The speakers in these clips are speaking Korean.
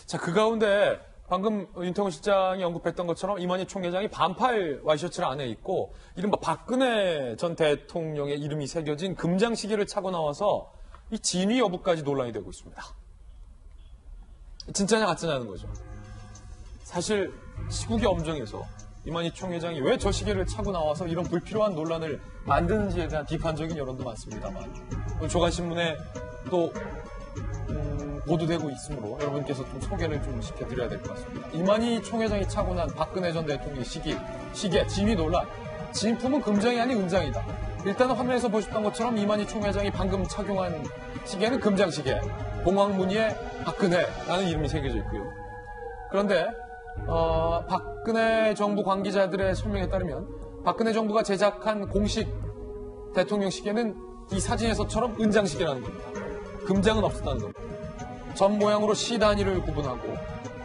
자, 그 가운데 방금 윤태곤 실장이 언급했던 것처럼 이만희 총회장이 반팔 와이셔츠를 안에 입고 이른바 박근혜 전 대통령의 이름이 새겨진 금장 시계를 차고 나와서 이 진위 여부까지 논란이 되고 있습니다. 진짜냐 가짜냐는 거죠. 사실 시국의 엄정에서 이만희 총회장이 왜 저 시계를 차고 나와서 이런 불필요한 논란을 만드는지에 대한 비판적인 여론도 많습니다만 조간신문에 또 보도되고 있으므로 여러분께서 좀 소개를 좀 시켜드려야 될 것 같습니다. 이만희 총회장이 차고 난 박근혜 전 대통령의 시계, 진위 논란. 진품은 금장이 아닌 은장이다. 일단은 화면에서 보셨던 것처럼 이만희 총회장이 방금 착용한 시계는 금장시계, 봉황무늬의 박근혜라는 이름이 새겨져 있고요. 그런데 박근혜 정부 관계자들의 설명에 따르면 박근혜 정부가 제작한 공식 대통령 시계는 이 사진에서처럼 은장시계라는 겁니다. 금장은 없었다는 겁니다. 전 모양으로 시 단위를 구분하고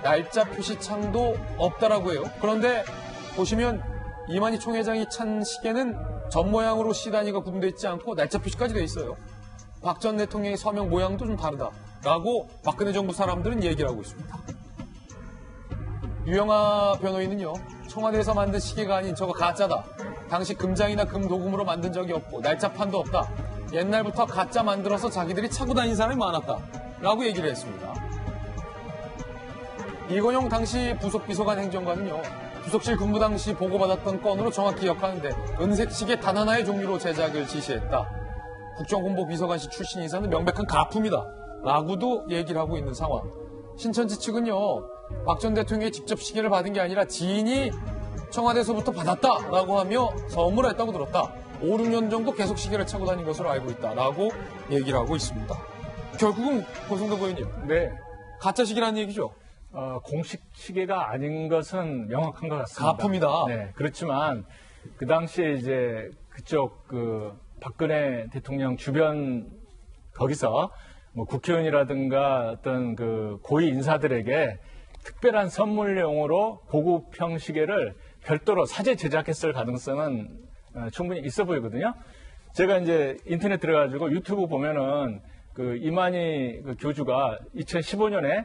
날짜 표시창도 없다라고 해요. 그런데 보시면 이만희 총회장이 찬 시계는 전 모양으로 시 단위가 구분되어 있지 않고 날짜 표시까지 되어 있어요. 박 전 대통령의 서명 모양도 좀 다르다라고 박근혜 정부 사람들은 얘기를 하고 있습니다. 유영아 변호인은요. 청와대에서 만든 시계가 아닌 저거 가짜다. 당시 금장이나 금도금으로 만든 적이 없고 날짜판도 없다. 옛날부터 가짜 만들어서 자기들이 차고 다닌 사람이 많았다. 라고 얘기를 했습니다. 이건용 당시 부속비서관 행정관은요. 부속실 근무 당시 보고받았던 건으로 정확히 기억하는데 은색 시계 단 하나의 종류로 제작을 지시했다. 국정홍보비서관실 출신 인사는 명백한 가품이다. 라고도 얘기를 하고 있는 상황. 신천지 측은요. 박 전 대통령이 직접 시계를 받은 게 아니라 지인이 청와대에서부터 받았다라고 하며 선물을 했다고 들었다. 5, 6년 정도 계속 시계를 차고 다닌 것으로 알고 있다라고 얘기를 하고 있습니다. 결국은 고승덕 의원님, 네, 가짜 시계라는 얘기죠? 공식 시계가 아닌 것은 명확한 것 같습니다. 가품이다. 네, 그렇지만 그 당시에 이제 그쪽 박근혜 대통령 주변 거기서 뭐 국회의원이라든가 어떤 그 고위 인사들에게 특별한 선물용으로 고급형 시계를 별도로 사제 제작했을 가능성은 충분히 있어 보이거든요. 제가 이제 인터넷 들어가지고 유튜브 보면은 그 이만희 그 교주가 2015년에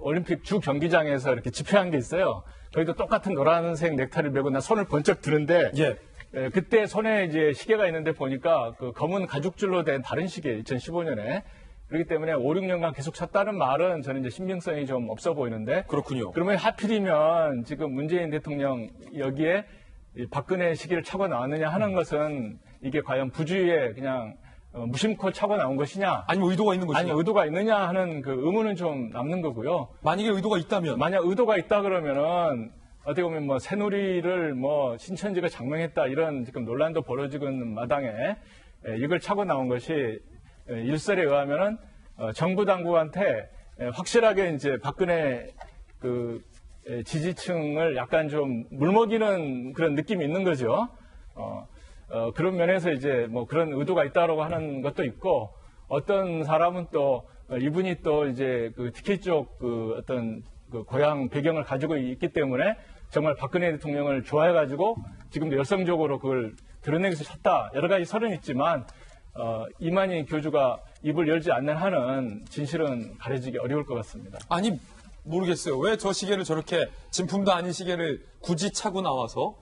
올림픽 주 경기장에서 이렇게 집회한 게 있어요. 거기도 똑같은 노란색 넥타이를 메고 나 손을 번쩍 드는데 그때 손에 이제 시계가 있는데 보니까 그 검은 가죽줄로 된 다른 시계 2015년에 그렇기 때문에 5, 6년간 계속 찼다는 말은 저는 이제 신빙성이 좀 없어 보이는데 그렇군요. 그러면 하필이면 지금 문재인 대통령 여기에 박근혜 시계를 차고 나왔느냐 하는 것은 이게 과연 부주의에 그냥 무심코 차고 나온 것이냐? 아니면 의도가 있는 것이냐? 아니, 의도가 있느냐 하는 그 의문은 좀 남는 거고요. 만약에 의도가 있다면? 만약 의도가 있다 그러면은 어떻게 보면 뭐 새누리를 뭐 신천지가 장명했다 이런 지금 논란도 벌어지고 있는 마당에 이걸 차고 나온 것이 일설에 의하면은 정부 당국한테 확실하게 이제 박근혜 그 지지층을 약간 좀 물먹이는 그런 느낌이 있는 거죠. 그런 면에서 이제 뭐 그런 의도가 있다라고 하는 것도 있고 어떤 사람은 또 이분이 또 이제 그 TK 쪽 그 어떤 그 고향 배경을 가지고 있기 때문에 정말 박근혜 대통령을 좋아해가지고 지금도 열성적으로 그걸 드러내기 위해서 쳤다. 여러 가지 설은 있지만 이만희 교주가 입을 열지 않는 한은 진실은 가려지기 어려울 것 같습니다. 아니 모르겠어요. 왜 저 시계를 저렇게 진품도 아닌 시계를 굳이 차고 나와서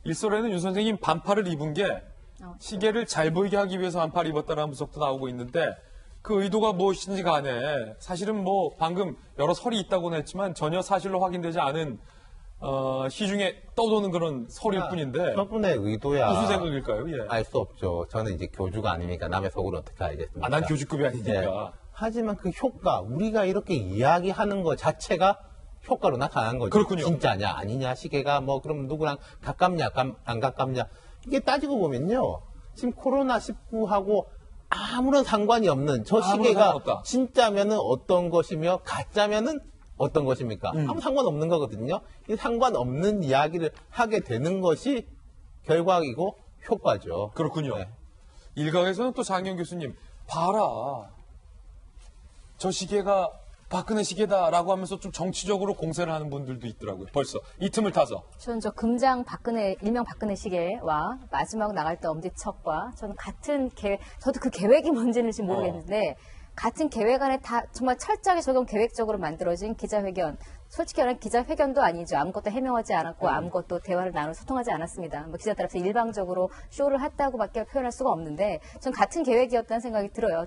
일설에는 윤 선생님 반팔을 입은 게 시계를 잘 보이게 하기 위해서 반팔을 입었다라는 분석도 나오고 있는데 그 의도가 무엇인지 간에 사실은 뭐 방금 여러 설이 있다고는 했지만 전혀 사실로 확인되지 않은 시중에 떠도는 그런 설일 뿐인데 저분의 의도야 무슨 생각일까요? 예. 알 수 없죠. 저는 이제 교주가 아니니까 남의 속을 어떻게 알겠습니까? 난 교주급이 아니니까. 예. 하지만 그 효과, 우리가 이렇게 이야기하는 것 자체가 효과로 나타난 거죠. 그렇군요. 진짜냐 아니냐 시계가 뭐 그럼 누구랑 가깝냐 안 가깝냐 이게 따지고 보면요. 지금 코로나19하고 아무런 상관이 없는 저 시계가 상관없다. 진짜면은 어떤 것이며 가짜면은 어떤 것입니까? 아무 상관없는 거거든요. 이 상관없는 이야기를 하게 되는 것이 결과이고 효과죠. 그렇군요. 네. 일각에서는 또 장영 교수님 봐라. 저 시계가 박근혜 시계다라고 하면서 좀 정치적으로 공세를 하는 분들도 있더라고요. 벌써 이 틈을 타서. 저는 저 금장 박근혜, 일명 박근혜 시계와 마지막 나갈 때 엄지척과 저는 같은 계획, 저도 그 계획이 뭔지는 지금 모르겠는데 같은 계획 안에 다 정말 철저하게 적용 계획적으로 만들어진 기자회견. 솔직히 말하면 기자회견도 아니죠. 아무것도 해명하지 않았고 아무것도 대화를 나누고 소통하지 않았습니다. 뭐 기자들 앞에서 일방적으로 쇼를 했다고밖에 표현할 수가 없는데 전 같은 계획이었다는 생각이 들어요.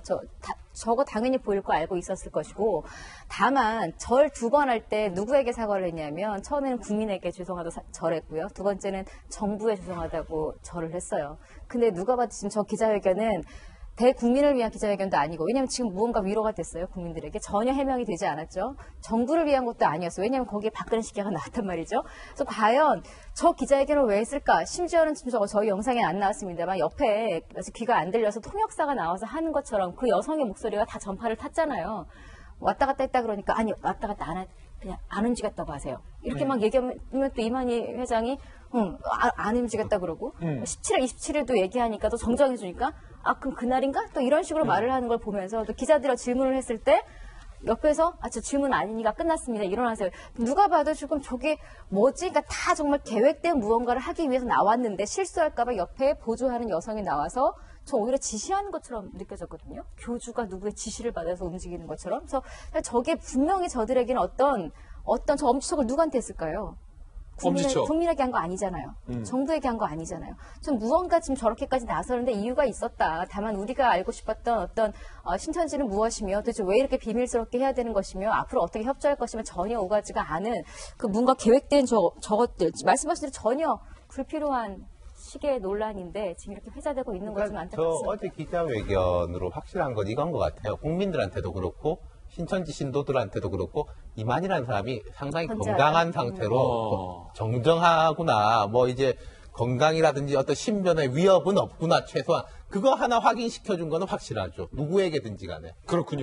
저거 당연히 보일 거 알고 있었을 것이고 다만 절 2번 할 때 누구에게 사과를 했냐면 처음에는 국민에게 죄송하다고 절했고요. 두 번째는 정부에 죄송하다고 절을 했어요. 근데 누가 봐도 지금 저 기자회견은 대국민을 위한 기자회견도 아니고 왜냐하면 지금 무언가 위로가 됐어요. 국민들에게 전혀 해명이 되지 않았죠. 정부를 위한 것도 아니었어요. 왜냐하면 거기에 박근혜 시계가 나왔단 말이죠. 그래서 과연 저 기자회견을 왜 했을까? 심지어는 지금 저희 영상에 안 나왔습니다만 옆에 귀가 안 들려서 통역사가 나와서 하는 것처럼 그 여성의 목소리가 다 전파를 탔잖아요. 왔다 갔다 했다 그러니까 아니 왔다 갔다 그냥 안 움직였다고 하세요. 이렇게 막 얘기하면 또 이만희 회장이 안 움직였다 그러고 17일, 27일도 얘기하니까 또 정정해주니까 아 그럼 그날인가? 또 이런 식으로 말을 하는 걸 보면서 또 기자들이 질문을 했을 때 옆에서 저 질문 아니니까 끝났습니다. 일어나세요. 누가 봐도 지금 저게 뭐지? 그러니까 다 정말 계획된 무언가를 하기 위해서 나왔는데 실수할까 봐 옆에 보조하는 여성이 나와서 저 오히려 지시하는 것처럼 느껴졌거든요. 교주가 누구의 지시를 받아서 움직이는 것처럼. 그래서 저게 분명히 저들에게는 어떤 저 엄지척을 누구한테 했을까요? 엄지척. 국민에게 한 거 아니잖아요. 정부에게 한 거 아니잖아요. 좀 무언가 지금 저렇게까지 나서는데 이유가 있었다. 다만 우리가 알고 싶었던 어떤 신천지는 무엇이며 도대체 왜 이렇게 비밀스럽게 해야 되는 것이며 앞으로 어떻게 협조할 것이며 전혀 오가지가 않은 그 뭔가 계획된 저것들 말씀하신 대로 전혀 불필요한 시기의 논란인데 지금 이렇게 회자되고 있는 것 좀 저 안타깝습니다. 어제 기자회견으로 확실한 건 이건 것 같아요. 국민들한테도 그렇고 신천지 신도들한테도 그렇고 이만희라는 사람이 상당히 건재하다. 건강한 상태로 정정하구나. 뭐 이제 건강이라든지 어떤 신변의 위협은 없구나. 최소한 그거 하나 확인시켜준 거는 확실하죠. 누구에게든지 간에. 그렇군요.